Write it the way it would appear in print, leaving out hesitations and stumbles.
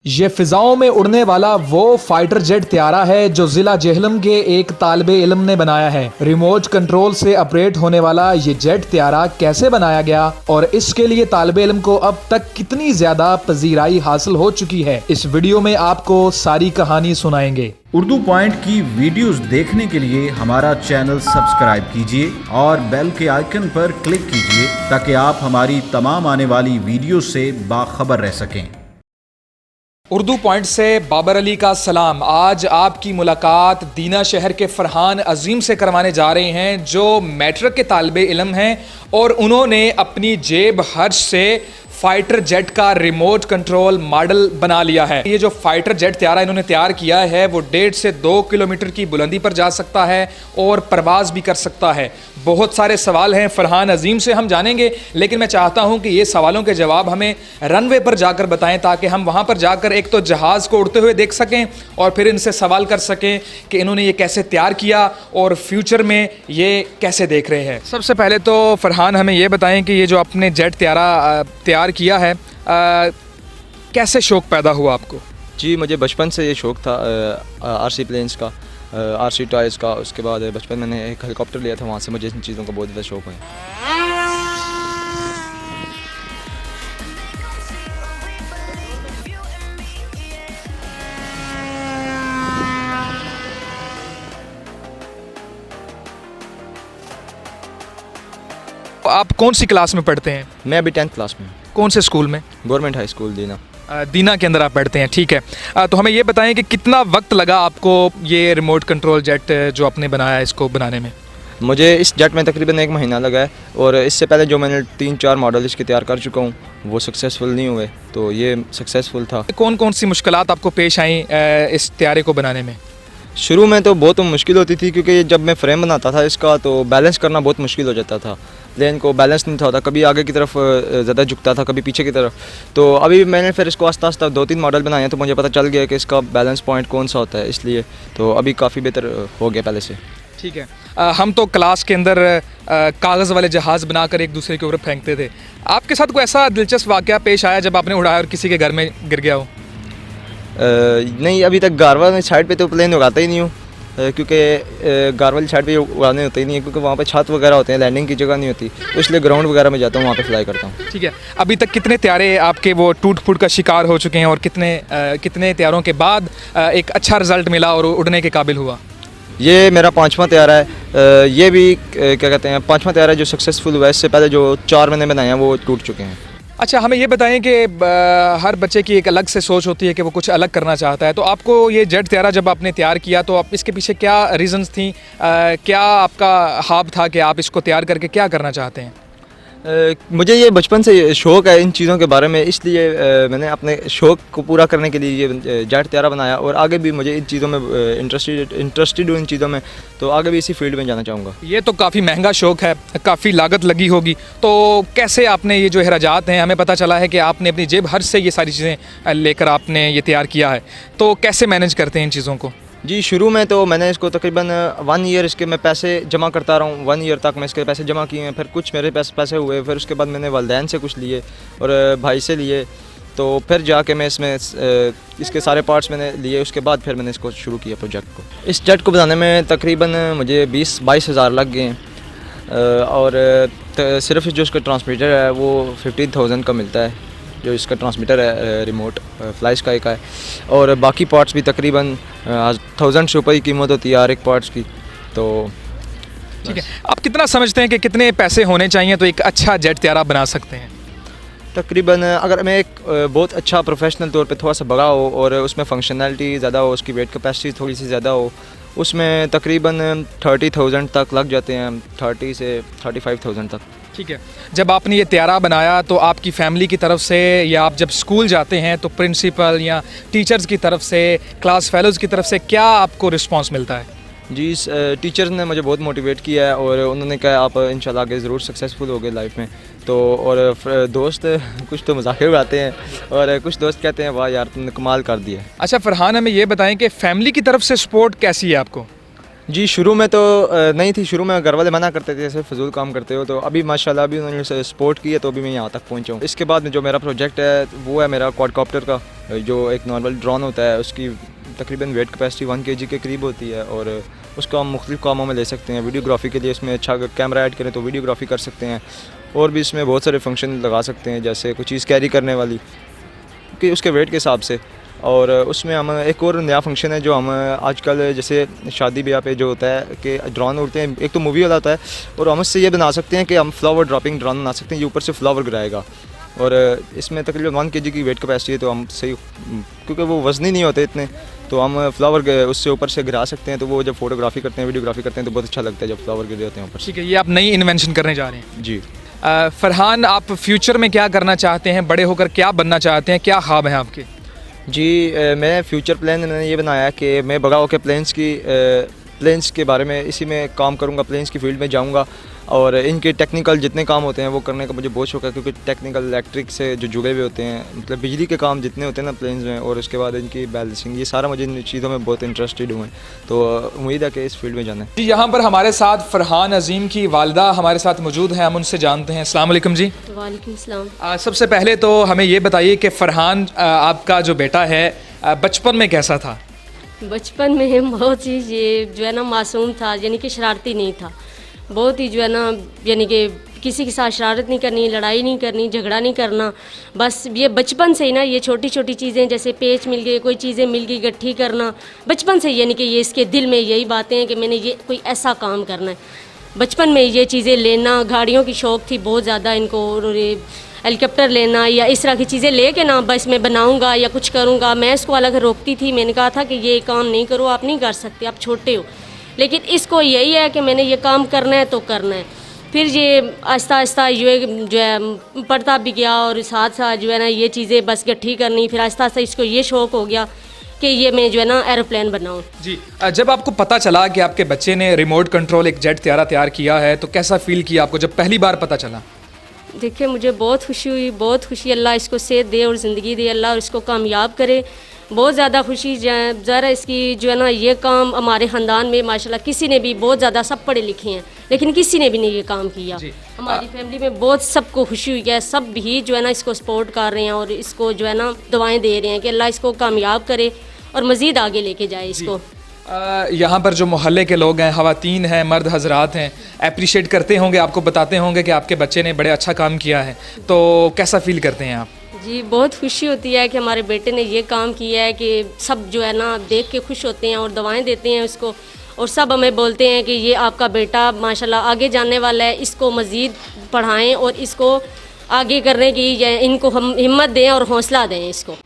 ये फिजाओं में उड़ने वाला वो फाइटर जेट त्यारा है जो जिला जेहलम के एक तालिबे इल्म ने बनाया है। रिमोट कंट्रोल से ऑपरेट होने वाला ये जेट त्यारा कैसे बनाया गया और इसके लिए तालिबे इल्म को अब तक कितनी ज्यादा पजीराई हासिल हो चुकी है, इस वीडियो में आपको सारी कहानी सुनाएंगे। उर्दू पॉइंट की वीडियोस देखने के लिए हमारा चैनल सब्सक्राइब कीजिए और बेल के आइकन पर क्लिक कीजिए ताकि आप हमारी तमाम आने वाली वीडियो से बाखबर रह सकें। उर्दू पॉइंट से बाबर अली का सलाम। आज आपकी मुलाकात दीना शहर के फरहान अजीम से करवाने जा रहे हैं जो मैट्रिक के तालिबे इल्म हैं और उन्होंने अपनी जेब खर्च से फाइटर जेट का रिमोट कंट्रोल मॉडल बना लिया है। ये जो फाइटर जेट त्यारा इन्होंने तैयार किया है वो 1.5 से 2 किलोमीटर की बुलंदी पर जा सकता है और परवाज़ भी कर सकता है। बहुत सारे सवाल हैं फरहान अजीम से हम जानेंगे, लेकिन मैं चाहता हूं कि ये सवालों के जवाब हमें रनवे पर जाकर बताएं ताकि हम वहां पर जाकर एक तो जहाज़ को उड़ते हुए देख सकें और फिर इनसे सवाल कर सकें कि इन्होंने ये कैसे तैयार किया और फ्यूचर में ये कैसे देख रहे हैं। सबसे पहले तो फरहान हमें ये बताएं कि ये जो अपने जेट त्यारा तैयार किया है कैसे शौक़ पैदा हुआ आपको? जी, मुझे बचपन से ये शौक़ था आरसी प्लेन्स का, आरसी टॉयज़ का। उसके बाद बचपन में मैंने एक हेलीकॉप्टर लिया था, वहाँ से मुझे इन चीज़ों का बहुत ज़्यादा शौक़ है। आप कौन सी क्लास में पढ़ते हैं? मैं अभी 10th क्लास में हूँ। कौन से स्कूल में? गवर्नमेंट हाई स्कूल दीना। दीना के अंदर आप पढ़ते हैं, ठीक है। तो हमें ये बताएं कि कितना वक्त लगा आपको ये रिमोट कंट्रोल जेट जो आपने बनाया है इसको बनाने में? मुझे इस जेट में तकरीबन 1 महीना लगा है और इससे पहले जो मैंने 3-4 मॉडल इसके तैयार कर चुका हूँ वो सक्सेसफुल नहीं हुए, तो ये सक्सेसफुल था। कौन कौन सी मुश्किलात आपको पेश आई इस त्यारे को बनाने में? शुरू में तो बहुत मुश्किल होती थी क्योंकि जब मैं फ्रेम बनाता था इसका तो बैलेंस करना बहुत मुश्किल हो जाता था। प्लेन को बैलेंस नहीं होता, कभी आगे की तरफ ज़्यादा झुकता था, कभी पीछे की तरफ। तो अभी मैंने फिर इसको आस्ता आस्ता 2-3 मॉडल बनाए हैं तो मुझे पता चल गया कि इसका बैलेंस पॉइंट कौन सा होता है, इसलिए तो अभी काफ़ी बेहतर हो गया पहले से। ठीक है। हम तो क्लास के अंदर कागज़ वाले जहाज़ बनाकर एक दूसरे के ऊपर फेंकते थे। आपके साथ कोई ऐसा दिलचस्प वाक़या पेश आया जब आपने उड़ाया और किसी के घर में गिर गया हो? नहीं, अभी तक गारवा में साइड पे तो प्लेन उड़ाता ही नहीं हूँ क्योंकि गार वाली साइड पे उड़ाने होते ही नहीं है क्योंकि वहाँ पे छत वगैरह होते हैं, लैंडिंग की जगह नहीं होती, तो इसलिए ग्राउंड वगैरह में जाता हूँ, वहाँ पे फ्लाई करता हूँ। ठीक है। अभी तक कितने त्यारे आपके वो टूट फूट का शिकार हो चुके हैं और कितने त्यारों के बाद एक अच्छा रिज़ल्ट मिला और उड़ने के काबिल हुआ? ये मेरा 5वां त्यारा है। ये भी क्या कहते हैं 5वां त्यारा है जो सक्सेसफुल हुआ है। इससे पहले जो 4 मैंने बनाए हैं वो टूट चुके हैं। अच्छा, हमें ये बताएं कि हर बच्चे की एक अलग से सोच होती है कि वो कुछ अलग करना चाहता है, तो आपको ये जेट त्यारा जब आपने तैयार किया तो आप इसके पीछे क्या रीज़न्स थी, क्या आपका ख्वाब था कि आप इसको तैयार करके क्या करना चाहते हैं? मुझे ये बचपन से शौक़ है इन चीज़ों के बारे में, इसलिए मैंने अपने शौक़ को पूरा करने के लिए ये जेट त्यारा बनाया और आगे भी मुझे इन चीज़ों में इंटरेस्टेड हूँ इन चीज़ों में, तो आगे भी इसी फील्ड में जाना चाहूँगा। ये तो काफ़ी महंगा शौक़ है, काफ़ी लागत लगी होगी, तो कैसे आपने ये जो अखराजात हैं, हमें पता चला है कि आपने अपनी जेब खर्च से ये सारी चीज़ें लेकर आपने ये तैयार किया है, तो कैसे मैनेज करते हैं इन चीज़ों को? जी, शुरू में तो मैंने इसको तकरीबन 1 ईयर इसके मैं पैसे जमा करता रहा हूँ। 1 ईयर तक मैं इसके पैसे जमा किए हैं, फिर कुछ मेरे पैसे हुए, फिर उसके बाद मैंने वालिदैन से कुछ लिए और भाई से लिए, तो फिर जाके मैं इसमें इसके सारे पार्ट्स मैंने लिए। उसके बाद फिर मैंने इसको शुरू किया प्रोजेक्ट को। इस जेट को बनाने में तकरीबन मुझे 20-22 हज़ार लग गए हैं और सिर्फ जो इसका ट्रांसमीटर है वो 15,000 का मिलता है, जो इसका ट्रांसमीटर है रिमोट फ्लाई स्काई का है, और बाकी पार्ट्स भी तकरीबन 1000 से ऊपर ही कीमत होती है हर एक पार्ट्स की। तो ठीक है, आप कितना समझते हैं कि कितने पैसे होने चाहिए तो एक अच्छा जेट त्यारा बना सकते हैं? तकरीबन अगर मैं एक बहुत अच्छा प्रोफेशनल तौर पे थोड़ा सा बड़ा हो और उसमें फंक्शनैलिटी ज़्यादा हो, उसकी वेट कैपेसिटी थोड़ी सी ज़्यादा हो, उसमें तकरीबन 30,000 तक लग जाते हैं, 30 से 35,000 तक। ठीक है। जब आपने ये त्यारा बनाया तो आपकी फ़ैमिली की तरफ से या आप जब स्कूल जाते हैं तो प्रिंसिपल या टीचर्स की तरफ से, क्लास फेलोज़ की तरफ से क्या आपको रिस्पांस मिलता है? जी, टीचर्स ने मुझे बहुत मोटिवेट किया है और उन्होंने कहा आप इंशाल्लाह आगे ज़रूर सक्सेसफुल होगे लाइफ में। तो और दोस्त कुछ तो मज़ाक उड़ाते हैं और कुछ दोस्त कहते हैं वाह यार तुमने कमाल कर दिया। अच्छा फरहान, हमें ये बताएं कि फ़ैमिली की तरफ से सपोर्ट कैसी है आपको? जी शुरू में तो नहीं थी, शुरू में घर वाले मना करते थे ऐसे फजूल काम करते हो, तो अभी माशाल्लाह अभी उन्होंने सपोर्ट की है तो अभी मैं यहाँ तक पहुँचा हूँ। इसके बाद में जो मेरा प्रोजेक्ट है वो है मेरा क्वाडकॉप्टर का, जो एक नॉर्मल ड्रोन होता है, उसकी तकरीबन वेट कैपेसिटी 1 kg के करीब होती है और उसको हम मुख्तलिफ़ कामों में ले सकते हैं। वीडियोग्राफी के लिए इसमें अच्छा कैमरा ऐड करें तो वीडियोग्राफी कर सकते हैं, और भी इसमें बहुत सारे फंक्शन लगा सकते हैं, जैसे कोई चीज़ कैरी करने वाली कि उसके वेट के हिसाब से। और उसमें हम एक और नया फंक्शन है जो हम आजकल जैसे शादी ब्याह पे जो होता है कि ड्रोन उड़ते हैं, एक तो मूवी वाला होता है, और हम उससे ये बना सकते हैं कि हम फ्लावर ड्रॉपिंग ड्रोन बना सकते हैं, ये ऊपर से फ्लावर गिराएगा, और इसमें तकरीबन 1 kg की वेट कैपेसिटी है, तो हम सही क्योंकि वो वज़नी नहीं होते इतने, तो हम फ्लावर उससे ऊपर से गिरा सकते हैं, तो वो जब फोटोग्राफी करते हैं वीडियोग्राफी करते हैं तो बहुत अच्छा लगता है जब फ्लावर गिरे होते हैं ऊपर से। ठीक है, ये आप नई इन्वेंशन करने जा रहे हैं। जी फरहान, आप फ्यूचर में क्या करना चाहते हैं, बड़े होकर क्या बनना चाहते हैं, क्या ख्वाब हैं आपके? जी मैं फ्यूचर प्लान मैंने ये बनाया है कि मैं बड़ा होकर प्लेन्स के बारे में इसी में काम करूँगा, प्लेन्स की फील्ड में जाऊँगा, और इनके टेक्निकल जितने काम होते हैं वो करने का मुझे बहुत शौक है, क्योंकि टेक्निकल इलेक्ट्रिक से जो जुड़े हुए होते हैं, मतलब बिजली के काम जितने होते हैं ना प्लेन्स में, और उसके बाद इनकी बैलेंसिंग, ये सारा मुझे इन चीज़ों में बहुत इंटरेस्टेड हूँ, तो उम्मीद है कि इस फील्ड में जाना है। जी, यहाँ पर हमारे साथ फरहान अजीम की वालदा हमारे साथ मौजूद हैं, हम उनसे जानते हैं। अस्सलाम वालेकुम जी। वालेकुम सलाम। सबसे पहले तो हमें ये बताइए कि फरहान आपका जो बेटा है बचपन में कैसा था? बचपन में बहुत ही ये जो है ना मासूम था, यानी कि शरारती नहीं था, बहुत ही जो है ना यानी कि किसी के साथ शरारत नहीं करनी, लड़ाई नहीं करनी, झगड़ा नहीं करना, बस ये बचपन से ही ना ये छोटी छोटी चीज़ें जैसे पेच मिल गए, कोई चीज़ें मिल गई गट्ठी करना, बचपन से यानी कि ये इसके दिल में यही बातें हैं कि मैंने ये कोई ऐसा काम करना है। बचपन में ये चीज़ें लेना, गाड़ियों की शौक़ थी बहुत ज़्यादा इनको, और ये हेलीकॉप्टर लेना या इस तरह की चीज़ें लेके ना बस मैं बनाऊंगा या कुछ करूंगा। मैं इसको अलग रोकती थी, मैंने कहा था कि ये काम नहीं करो, आप नहीं कर सकते, आप छोटे हो, लेकिन इसको यही है कि मैंने ये काम करना है तो करना है। फिर ये आहिस्ता आहिस्ता ये जो है पढ़ता भी गया, और साथ साथ जो है ना ये चीज़ें बस गट्ठी करनी, फिर आहिस्ता आहिस्ता इसको ये शौक़ हो गया कि ये मैं जो है ना एरोप्लेन बनाऊँ। जी, जब आपको पता चला कि आपके बच्चे ने रिमोट कंट्रोल एक जेट तैयार किया है, तो कैसा फील किया आपको जब पहली बार पता चला? देखिए मुझे बहुत खुशी हुई, बहुत खुशी, अल्लाह इसको सेहत दे और ज़िंदगी दे, अल्लाह और इसको कामयाब करे, बहुत ज़्यादा खुशी। ज़रा इसकी जो है ना ये काम हमारे ख़ानदान में माशाल्लाह किसी ने भी, बहुत ज़्यादा सब पढ़े लिखे हैं लेकिन किसी ने भी नहीं ये काम किया। हमारी फैमिली में बहुत सबको खुशी हुई है, सब भी जो है ना इसको सपोर्ट कर रहे हैं और इसको जो है ना दुआएं दे रहे हैं कि अल्लाह इसको कामयाब करे और मज़ीद आगे लेके जाए इसको। यहाँ पर जो मोहल्ले के लोग हैं, ख़वातीन हैं, मर्द हजरात हैं, अप्रिशिएट करते होंगे, आपको बताते होंगे कि आपके बच्चे ने बड़े अच्छा काम किया है, तो कैसा फील करते हैं आप? जी बहुत खुशी होती है कि हमारे बेटे ने ये काम किया है, कि सब जो है ना देख के खुश होते हैं और दुआएं देते हैं उसको, और सब हमें बोलते हैं कि ये आपका बेटा माशाल्लाह आगे जाने वाला है, इसको मज़ीद पढ़ाएं और इसको आगे करने की इनको हम हिम्मत दें और हौसला दें इसको।